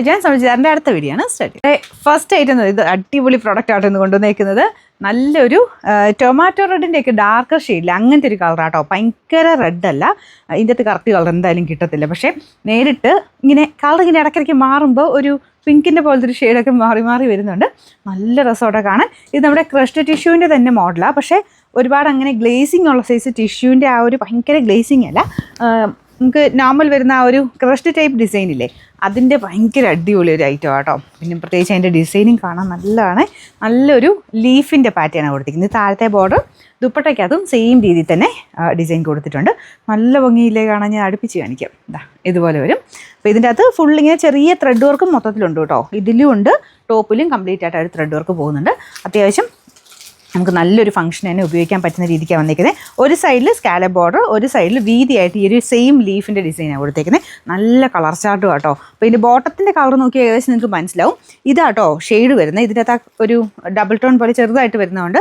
ഞാൻ സംബന്ധിച്ചതിൻ്റെ അടുത്ത വീഡിയോ ആണ് സ്റ്റാർട്ട്. ഫസ്റ്റ് ആയിട്ട് ഇത് അടിപൊളി പ്രോഡക്റ്റ് ആയിട്ട് ഇന്ന് കൊണ്ടുവന്നേക്കുന്നത് നല്ലൊരു ടൊമാറ്റോ റെഡിൻ്റെയൊക്കെ ഡാർക്കർ ഷെയ്ഡിൽ അങ്ങനത്തെ ഒരു കളറാട്ടോ. ഭയങ്കര റെഡല്ല, ഇതിൻ്റെ അകത്ത് കറക്റ്റ് കളർ എന്തായാലും കിട്ടത്തില്ല. പക്ഷേ നേരിട്ട് ഇങ്ങനെ കളർ ഇങ്ങനെ ഇടയ്ക്കിടയ്ക്ക് മാറുമ്പോൾ ഒരു പിങ്കിൻ്റെ പോലത്തെ ഒരു ഷെയ്ഡൊക്കെ മാറി മാറി വരുന്നുണ്ട്. നല്ല രസമോടെ കാണാൻ. ഇത് നമ്മുടെ ക്രഷ്ഡ് ടിഷ്യൂവിൻ്റെ തന്നെ മോഡലാണ്. പക്ഷേ ഒരുപാട് അങ്ങനെ ഗ്ലേസിങ് ഉള്ള സൈസ് ടിഷ്യൂവിൻ്റെ ആ ഒരു ഭയങ്കര ഗ്ലേസിങ് അല്ല, നമുക്ക് നോർമൽ വരുന്ന ആ ഒരു ക്രഷ്ഡ് ടൈപ്പ് ഡിസൈൻ ഇല്ലേ, അതിൻ്റെ ഭയങ്കര അടിപൊളി ഒരു ഐറ്റം ആട്ടോ. പിന്നെ പ്രത്യേകിച്ച് അതിൻ്റെ ഡിസൈനിങ് കാണാൻ നല്ലതാണ്. നല്ലൊരു ലീഫിൻ്റെ പാറ്റേണാണ് കൊടുത്തിരിക്കുന്നത്. താഴത്തെ ബോർഡർ ദുപ്പട്ടയ്ക്കതും സെയിം രീതിയിൽ തന്നെ ഡിസൈൻ കൊടുത്തിട്ടുണ്ട്. നല്ല ഭംഗിയില്ലേ കാണാൻ. ഞാൻ അടുപ്പിച്ച് കാണിക്കാം. ഇതുപോലെ വരും. അപ്പോൾ ഇതിൻ്റെ അകത്ത് ഫുൾ ഇങ്ങനെ ചെറിയ ത്രെഡ് വർക്കും മൊത്തത്തിലുണ്ട് കേട്ടോ. ഇതിലും ഉണ്ട്, ടോപ്പിലും കംപ്ലീറ്റ് ആയിട്ട് ഒരു ത്രെഡ് വർക്ക് പോകുന്നുണ്ട്. അത്യാവശ്യം നമുക്ക് നല്ലൊരു ഫംഗ്ഷൻ തന്നെ ഉപയോഗിക്കാൻ പറ്റുന്ന രീതിക്കാണ് വന്നിരിക്കുന്നത്. ഒരു സൈഡിൽ സ്കാലപ്പ് ബോർഡർ, ഒരു സൈഡിൽ വീതിയായിട്ട് ഈ ഒരു സെയിം ലീഫിൻ്റെ ഡിസൈനാണ് കൊടുത്തേക്കുന്നത്. നല്ല കളർ ചാർട്ടും ആട്ടോ. അപ്പോൾ ഇതിൻ്റെ ബോട്ടത്തിൻ്റെ കളർ നോക്കി ഏകദേശം നിങ്ങൾക്ക് മനസ്സിലാവും. ഇതാട്ടോ ഷെയ്ഡ് വരുന്നത്. ഇതിൻ്റെ അകത്ത് ഒരു ഡബിൾ ടോൺ പോലെ ചെറുതായിട്ട് വരുന്നതുകൊണ്ട്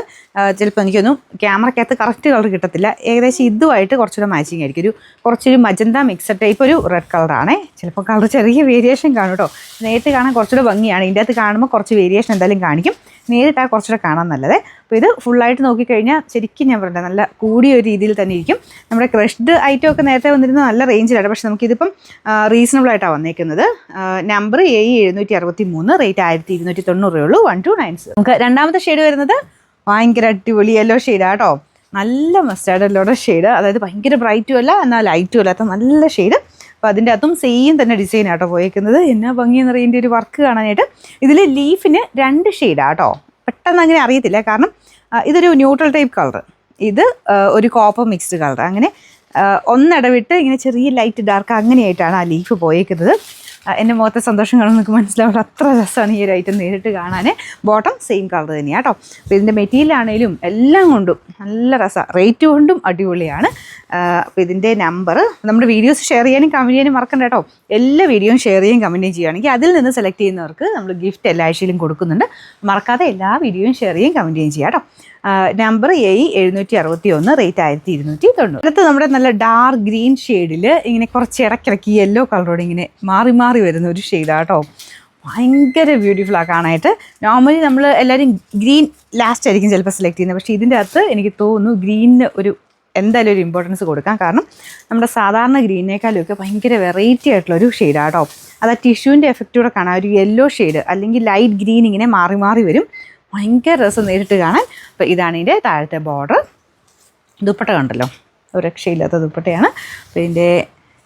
ചിലപ്പോൾ എനിക്കൊന്നും ക്യാമറയ്ക്കകത്ത് കറക്റ്റ് കളർ കിട്ടത്തില്ല. ഏകദേശം ഇതുമായിട്ട് കുറച്ചുകൂടെ മാച്ചിങ് ആയിരിക്കും. കുറച്ചൊരു മജന്ത മിക്സഡ് ടൈപ്പ് ഒരു റെഡ് കളറാണ്. ചിലപ്പോൾ കളർ ചെറിയ വേരിയേഷൻ കാണും കേട്ടോ. നേരിട്ട് കാണാൻ കുറച്ചുകൂടെ ഭംഗിയാണ്. ഇതിൻ്റെ അകത്ത് കാണുമ്പോൾ കുറച്ച് വേരിയേഷൻ എന്തായാലും കാണിക്കും. നേരിട്ടാൽ കുറച്ചുകൂടെ കാണാൻ നല്ലത്. അപ്പോൾ ഇത് ഫുള്ളായിട്ട് നോക്കിക്കഴിഞ്ഞാൽ ശരിക്കും ഞാൻ പറഞ്ഞത് നല്ല കൂടിയ ഒരു രീതിയിൽ തന്നെ ഇരിക്കും. നമ്മുടെ ക്രഷ്ഡ് ഐറ്റം ഒക്കെ നേരത്തെ വന്നിരുന്നത് നല്ല റേഞ്ചിലാണ്. പക്ഷേ നമുക്കിതിപ്പം റീസണബിൾ ആയിട്ടാണ് വന്നേക്കുന്നത്. നമ്പർ A763, റേറ്റ് 1290 ഉള്ളൂ. 1297. നമുക്ക് രണ്ടാമത്തെ ഷെയ്ഡ് വരുന്നത് ഭയങ്കര അടിപൊളി യെല്ലോ ഷെയ്ഡാണ് കേട്ടോ. നല്ല മസ്റ്റാർഡ് യെല്ലോയുടെ ഷെയ്ഡ്, അതായത് ഭയങ്കര ബ്രൈറ്റും അല്ല എന്നാൽ ലൈറ്റും അല്ലാത്ത നല്ല ഷെയ്ഡ്. അപ്പോൾ അതിൻ്റെ അകത്തും സെയിം തന്നെ ഡിസൈൻ ആട്ടോ പോയേക്കുന്നത്. എന്നാ ഭംഗിയെന്ന് പറയുന്നതിൻ്റെ ഒരു വർക്ക് കാണാനായിട്ട്. ഇതിൽ ലീഫിന് 2 ഷെയ്ഡാണ് കേട്ടോ. പെട്ടെന്ന് അങ്ങനെ അറിയത്തില്ല, കാരണം ഇതൊരു ന്യൂട്രൽ ടൈപ്പ് കളർ, ഇത് ഒരു കോപ്പർ മിക്സ്ഡ് കളർ. അങ്ങനെ ഒന്നിടവിട്ട് ഇങ്ങനെ ചെറിയ ലൈറ്റ് ഡാർക്ക് അങ്ങനെയായിട്ടാണ് ആ ലീഫ് പോയേക്കുന്നത്. എൻ്റെ മുഖത്തെ സന്തോഷം കാണാൻ നിങ്ങൾക്ക് മനസ്സിലാവുള്ളൂ. അത്ര രസമാണ് ഈ ഒരു ഐറ്റം നേരിട്ട് കാണാൻ. ബോട്ടം സെയിം കളർ തന്നെയാണ് കേട്ടോ. അപ്പോൾ ഇതിൻ്റെ മെറ്റീരിയൽ ആണെങ്കിലും എല്ലാം കൊണ്ടും നല്ല രസമാണ്. റേറ്റ് കൊണ്ടും അടിപൊളിയാണ്. അപ്പോൾ ഇതിൻ്റെ നമ്പർ നമ്മുടെ വീഡിയോസ് ഷെയർ ചെയ്യാനും കമൻറ്റ് ചെയ്യാനും മറക്കണ്ട കേട്ടോ. എല്ലാ വീഡിയോയും ഷെയർ ചെയ്യുകയും കമൻറ്റും ചെയ്യുകയാണെങ്കിൽ അതിൽ നിന്ന് സെലക്ട് ചെയ്യുന്നവർക്ക് നമ്മൾ ഗിഫ്റ്റ് എല്ലാ ആഴ്ചയിലും കൊടുക്കുന്നുണ്ട്. മറക്കാതെ എല്ലാ വീഡിയോയും ഷെയർ ചെയ്യുകയും കമൻറ്റ് ചെയ്യുകയും ചെയ്യാം കേട്ടോ. Number A761, rate 1290. അടുത്ത് നമ്മുടെ നല്ല ഡാർക്ക് ഗ്രീൻ ഷെയ്ഡിൽ ഇങ്ങനെ കുറച്ച് ഇടയ്ക്കിടയ്ക്ക് യെല്ലോ കളറോട് ഇങ്ങനെ മാറി മാറി വരുന്ന ഒരു ഷെയ്ഡാണ് കേട്ടോ. ഭയങ്കര ബ്യൂട്ടിഫുള്ളാണ് കാണാനായിട്ട്. നോർമലി നമ്മൾ എല്ലാവരും ഗ്രീൻ ലാസ്റ്റ് ആയിരിക്കും ചിലപ്പോൾ സെലക്ട് ചെയ്യുന്നത്. പക്ഷേ ഇതിൻ്റെ അകത്ത് എനിക്ക് തോന്നുന്നു ഗ്രീനിന് എന്തായാലും ഒരു ഇമ്പോർട്ടൻസ് കൊടുക്കാം. കാരണം നമ്മുടെ സാധാരണ ഗ്രീനേക്കാളും ഒക്കെ ഭയങ്കര വെറൈറ്റി ആയിട്ടുള്ളൊരു ഷെയ്ഡാണ് കേട്ടോ. അത് ആ ടിഷ്യൂവിൻ്റെ എഫക്റ്റൂടെ കാണാം. ഒരു യെല്ലോ ഷെയ്ഡ് അല്ലെങ്കിൽ ലൈറ്റ് ഗ്രീൻ ഇങ്ങനെ മാറി മാറി വരും. ഭയങ്കര രസം നേരിട്ട് കാണാൻ. അപ്പോൾ ഇതാണ് ഇതിൻ്റെ താഴത്തെ ബോർഡർ. ദുപ്പട്ട കണ്ടല്ലോ, ഒരു രക്ഷയില്ലാത്ത ദുപ്പട്ടയാണ്. അപ്പോൾ ഇതിൻ്റെ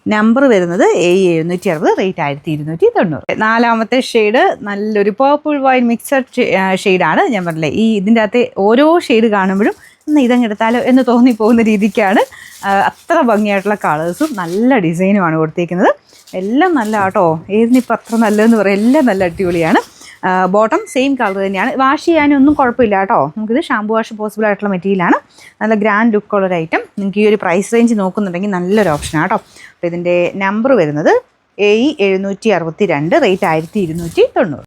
നമ്പർ വരുന്നത് A760, റേറ്റ് 1290. നാലാമത്തെ ഷെയ്ഡ് നല്ലൊരു പേർപ്പിൾ വൈറ്റ് മിക്സഡ് ഷെയ്ഡാണ്. ഞാൻ പറഞ്ഞില്ലേ, ഈ ഇതിൻ്റെ അകത്ത് ഓരോ ഷെയ്ഡ് കാണുമ്പോഴും ഇതങ്ങ് എടുത്താലോ എന്ന് തോന്നിപ്പോകുന്ന രീതിക്കാണ്. അത്ര ഭംഗിയായിട്ടുള്ള കളേഴ്സും നല്ല ഡിസൈനുമാണ് കൊടുത്തേക്കുന്നത്. എല്ലാം നല്ല കേട്ടോ. ഏതിനിപ്പോൾ അത്ര നല്ലതെന്ന് പറയാം, എല്ലാം നല്ല അടിപൊളിയാണ്. ബോട്ടം സെയിം കളർ തന്നെയാണ്. വാഷ് ചെയ്യാനൊന്നും കുഴപ്പമില്ല കേട്ടോ. നമുക്കിത് ഷാമ്പു വാഷ് പോസിബിൾ ആയിട്ടുള്ള മെറ്റീരിയലാണ്. നല്ല ഗ്രാൻഡ് ലുക്കുള്ളൊരു ഐറ്റം. നിങ്ങൾക്ക് ഈ ഒരു പ്രൈസ് റേഞ്ച് നോക്കുന്നുണ്ടെങ്കിൽ നല്ലൊരു ഓപ്ഷനാണ് കേട്ടോ. അപ്പോൾ ഇതിൻ്റെ നമ്പർ വരുന്നത് A762, റേറ്റ് 1290.